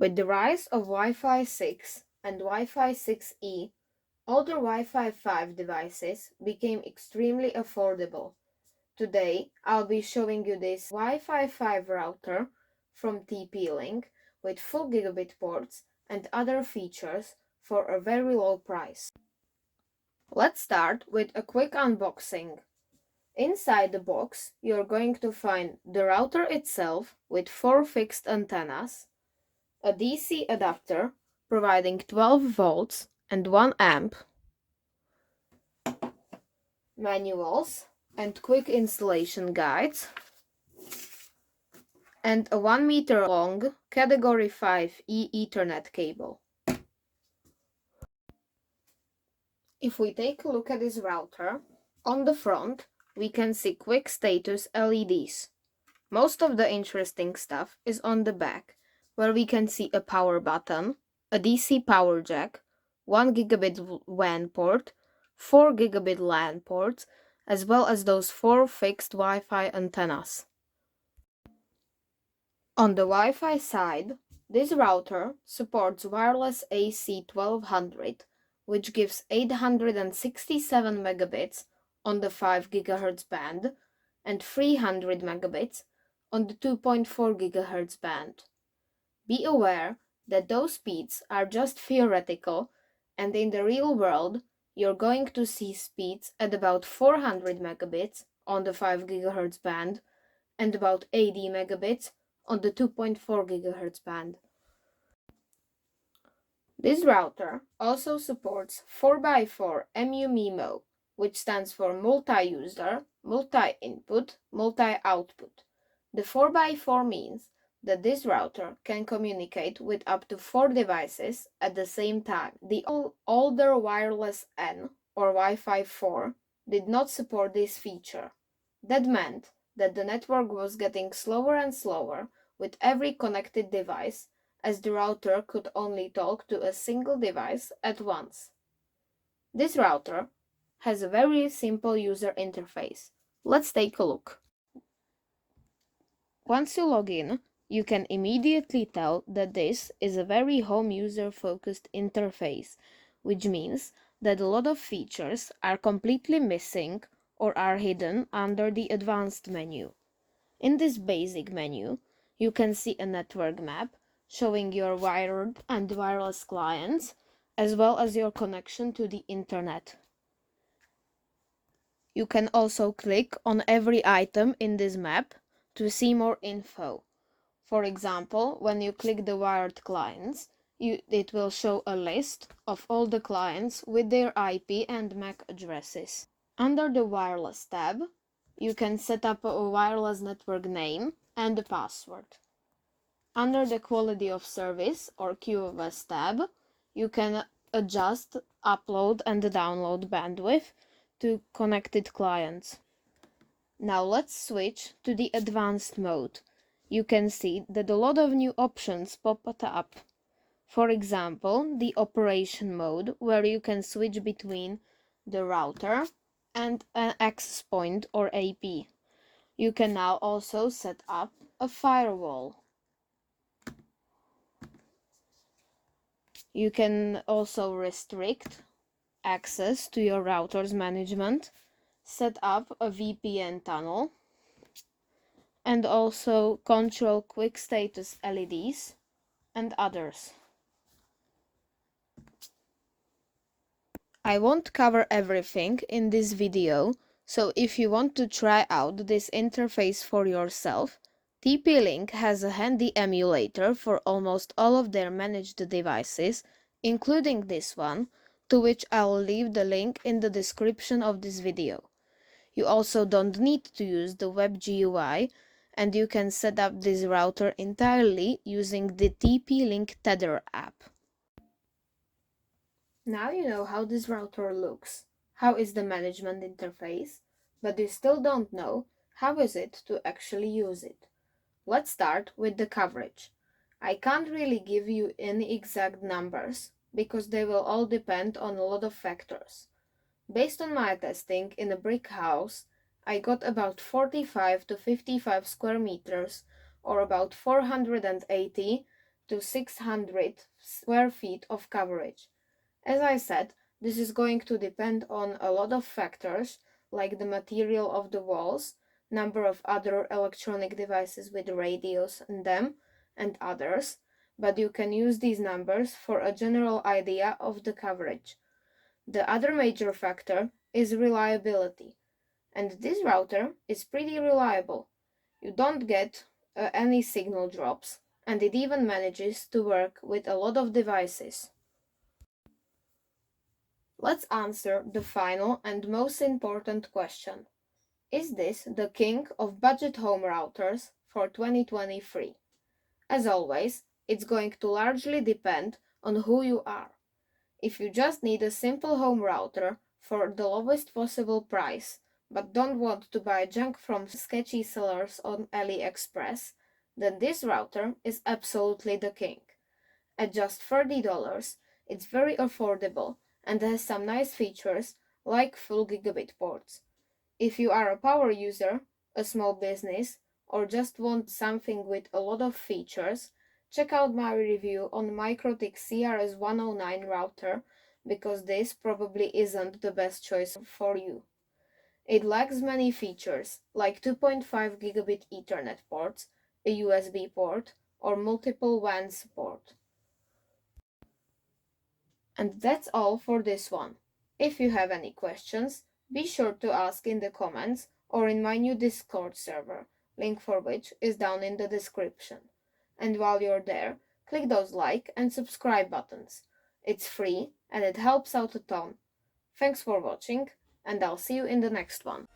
With the rise of Wi-Fi 6 and Wi-Fi 6E, older Wi-Fi 5 devices became extremely affordable. Today, I'll be showing you this Wi-Fi 5 router from TP-Link with full gigabit ports and other features for a very low price. Let's start with a quick unboxing. Inside the box, you're going to find the router itself with 4 fixed antennas, a DC adapter providing 12 volts and 1 amp, manuals and quick installation guides, and a 1 meter long Category 5E Ethernet cable. If we take a look at this router, on the front we can see quick status LEDs. Most of the interesting stuff is on the back, where we can see a power button, a DC power jack, 1 gigabit WAN port, 4 gigabit LAN ports, as well as those 4 fixed Wi-Fi antennas. On the Wi-Fi side, this router supports wireless AC 1200, which gives 867 megabits on the 5 GHz band and 300 megabits on the 2.4 GHz band. Be aware that those speeds are just theoretical, and in the real world, you're going to see speeds at about 400 megabits on the 5 GHz band and about 80 megabits on the 2.4 GHz band. This router also supports 4x4 MU-MIMO, which stands for multi-user, multi-input, multi-output. The 4x4 means that this router can communicate with up to 4 devices at the same time. The older wireless N or Wi-Fi 4 did not support this feature. That meant that the network was getting slower and slower with every connected device, as the router could only talk to a single device at once. This router has a very simple user interface. Let's take a look. Once you log in, you can immediately tell that this is a very home user-focused interface, which means that a lot of features are completely missing or are hidden under the advanced menu. In this basic menu, you can see a network map showing your wired and wireless clients, as well as your connection to the internet. You can also click on every item in this map to see more info. For example, when you click the wired clients, it will show a list of all the clients with their IP and MAC addresses. Under the wireless tab, you can set up a wireless network name and a password. Under the quality of service or QoS tab, you can adjust upload and download bandwidth to connected clients. Now let's switch to the advanced mode. You can see that a lot of new options pop up. For example, the operation mode, where you can switch between the router and an access point or AP. You can now also set up a firewall. You can also restrict access to your router's management, set up a VPN tunnel, and also control quick status LEDs and others. I won't cover everything in this video, so if you want to try out this interface for yourself, TP-Link has a handy emulator for almost all of their managed devices, including this one, to which I'll leave the link in the description of this video. You also don't need to use the web GUI, and you can set up this router entirely using the TP-Link Tether app. Now you know how this router looks, how is the management interface, but you still don't know how is it to actually use it. Let's start with the coverage. I can't really give you any exact numbers because they will all depend on a lot of factors. Based on my testing in a brick house, I got about 45 to 55 square meters or about 480 to 600 square feet of coverage. As I said, this is going to depend on a lot of factors like the material of the walls, number of other electronic devices with radios in them, and others, but you can use these numbers for a general idea of the coverage. The other major factor is reliability, and this router is pretty reliable. You don't get any signal drops, and it even manages to work with a lot of devices. Let's answer the final and most important question. Is this the king of budget home routers for 2023? As always, it's going to largely depend on who you are. If you just need a simple home router for the lowest possible price, but don't want to buy junk from sketchy sellers on AliExpress, then this router is absolutely the king. At just $30, it's very affordable and has some nice features like full gigabit ports. If you are a power user, a small business, or just want something with a lot of features, check out my review on MikroTik CRS109 router because this probably isn't the best choice for you. It lacks many features like 2.5 gigabit Ethernet ports, a USB port, or multiple WAN support. And that's all for this one. If you have any questions, be sure to ask in the comments or in my new Discord server, link for which is down in the description. And while you're there, click those like and subscribe buttons. It's free and it helps out a ton. Thanks for watching, and I'll see you in the next one.